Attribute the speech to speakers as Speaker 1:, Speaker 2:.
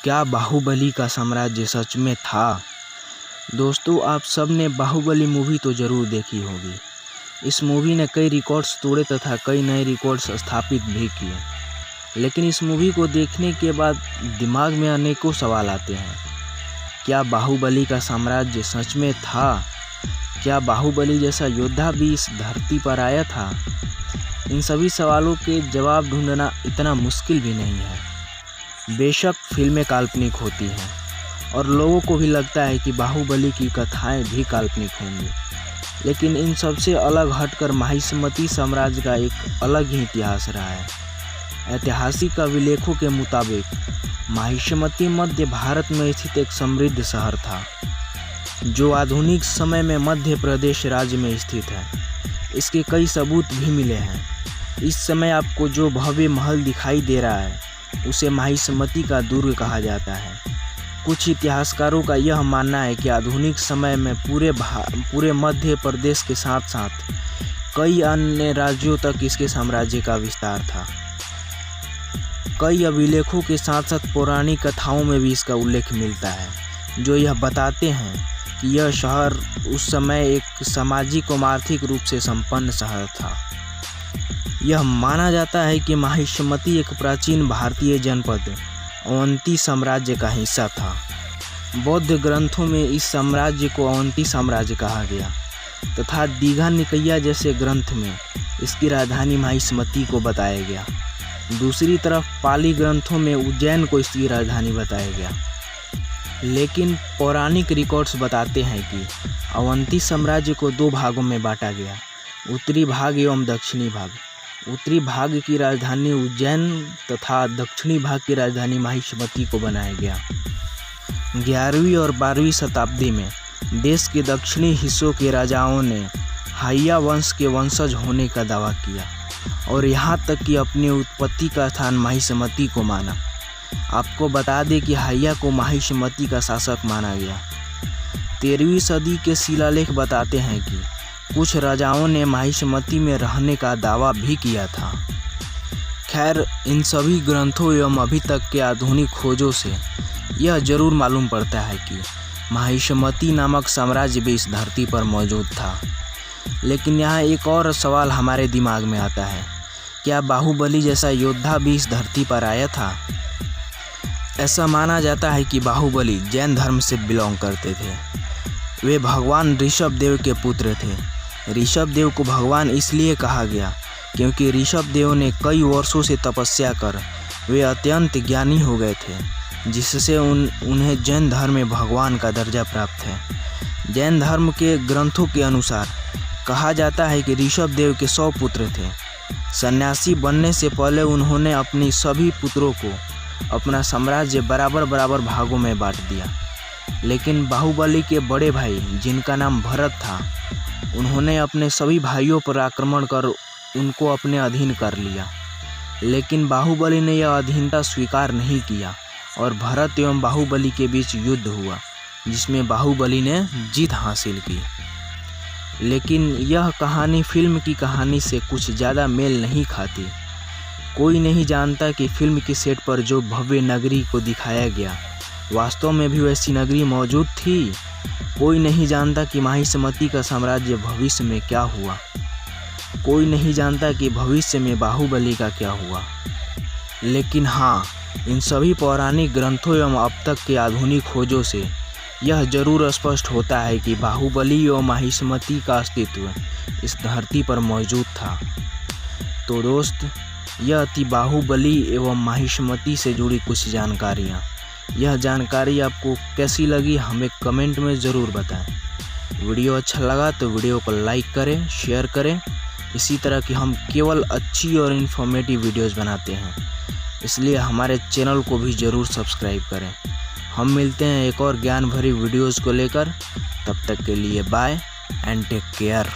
Speaker 1: क्या बाहुबली का साम्राज्य सच में था? दोस्तों, आप सब ने बाहुबली मूवी तो ज़रूर देखी होगी। इस मूवी ने कई रिकॉर्ड्स तोड़े तथा कई नए रिकॉर्ड्स स्थापित भी किए। लेकिन इस मूवी को देखने के बाद दिमाग में अनेकों सवाल आते हैं। क्या बाहुबली का साम्राज्य सच में था? क्या बाहुबली जैसा योद्धा भी इस धरती पर आया था? इन सभी सवालों के जवाब ढूंढना इतना मुश्किल भी नहीं है। बेशक फिल्में काल्पनिक होती हैं और लोगों को भी लगता है कि बाहुबली की कथाएं भी काल्पनिक होंगी, लेकिन इन सबसे अलग हटकर महिष्मती साम्राज्य का एक अलग ही इतिहास रहा है। ऐतिहासिक अभिलेखों के मुताबिक महिष्मती मध्य भारत में स्थित एक समृद्ध शहर था, जो आधुनिक समय में मध्य प्रदेश राज्य में स्थित है। इसके कई सबूत भी मिले हैं। इस समय आपको जो भव्य महल दिखाई दे रहा है, उसे महिष्मती का दुर्ग कहा जाता है। कुछ इतिहासकारों का यह मानना है कि आधुनिक समय में पूरे मध्य प्रदेश के साथ साथ कई अन्य राज्यों तक इसके साम्राज्य का विस्तार था। कई अभिलेखों के साथ साथ पौराणिक कथाओं में भी इसका उल्लेख मिलता है, जो यह बताते हैं कि यह शहर उस समय एक सामाजिक और आर्थिक रूप से संपन्न शहर था। यह माना जाता है कि महिष्मती एक प्राचीन भारतीय जनपद अवंती साम्राज्य का हिस्सा था। बौद्ध ग्रंथों में इस साम्राज्य को अवंती साम्राज्य कहा गया तथा दीघा निकैया जैसे ग्रंथ में इसकी राजधानी महिष्मती को बताया गया। दूसरी तरफ पाली ग्रंथों में उज्जैन को इसकी राजधानी बताया गया। लेकिन पौराणिक रिकॉर्ड्स बताते हैं कि अवंती साम्राज्य को दो भागों में बांटा गया, उत्तरी भाग एवं दक्षिणी भाग। उत्तरी भाग की राजधानी उज्जैन तथा दक्षिणी भाग की राजधानी महिष्मती को बनाया गया। 11वीं और 12वीं शताब्दी में देश के दक्षिणी हिस्सों के राजाओं ने हाइया वंश के वंशज होने का दावा किया और यहाँ तक कि अपनी उत्पत्ति का स्थान महिष्मती को माना। आपको बता दें कि हाइया को महिष्मती का शासक माना गया। 13वीं सदी के शिलालेख बताते हैं कि कुछ राजाओं ने महिष्मती में रहने का दावा भी किया था। खैर, इन सभी ग्रंथों एवं अभी तक के आधुनिक खोजों से यह जरूर मालूम पड़ता है कि महिष्मती नामक साम्राज्य भी इस धरती पर मौजूद था। लेकिन यहाँ एक और सवाल हमारे दिमाग में आता है, क्या बाहुबली जैसा योद्धा भी इस धरती पर आया था? ऐसा माना जाता है कि बाहुबली जैन धर्म से बिलोंग करते थे। वे भगवान ऋषभ देव के पुत्र थे। ऋषभ देव को भगवान इसलिए कहा गया क्योंकि ऋषभ देव ने कई वर्षों से तपस्या कर वे अत्यंत ज्ञानी हो गए थे, जिससे उन्हें जैन धर्म में भगवान का दर्जा प्राप्त है। जैन धर्म के ग्रंथों के अनुसार कहा जाता है कि ऋषभ देव के 100 पुत्र थे। सन्यासी बनने से पहले उन्होंने अपनी सभी पुत्रों को अपना साम्राज्य बराबर बराबर भागों में बांट दिया। लेकिन बाहुबली के बड़े भाई, जिनका नाम भरत था, उन्होंने अपने सभी भाइयों पर आक्रमण कर उनको अपने अधीन कर लिया। लेकिन बाहुबली ने यह अधीनता स्वीकार नहीं किया और भरत एवं बाहुबली के बीच युद्ध हुआ, जिसमें बाहुबली ने जीत हासिल की। लेकिन यह कहानी फिल्म की कहानी से कुछ ज़्यादा मेल नहीं खाती। कोई नहीं जानता कि फिल्म की सेट पर जो भव्य नगरी को दिखाया गया, वास्तव में भी वैसी नगरी मौजूद थी। कोई नहीं जानता कि महिष्मती का साम्राज्य भविष्य में क्या हुआ। कोई नहीं जानता कि भविष्य में बाहुबली का क्या हुआ। लेकिन हाँ, इन सभी पौराणिक ग्रंथों एवं अब तक के आधुनिक खोजों से यह जरूर स्पष्ट होता है कि बाहुबली एवं महिष्मती का अस्तित्व इस धरती पर मौजूद था। तो दोस्त, यह थी बाहुबली एवं महिष्मती से जुड़ी कुछ जानकारियाँ। यह जानकारी आपको कैसी लगी हमें कमेंट में ज़रूर बताएं। वीडियो अच्छा लगा तो वीडियो को लाइक करें, शेयर करें। इसी तरह की हम केवल अच्छी और इन्फॉर्मेटिव वीडियोस बनाते हैं, इसलिए हमारे चैनल को भी ज़रूर सब्सक्राइब करें। हम मिलते हैं एक और ज्ञान भरी वीडियोज़ को लेकर। तब तक के लिए बाय एंड टेक केयर।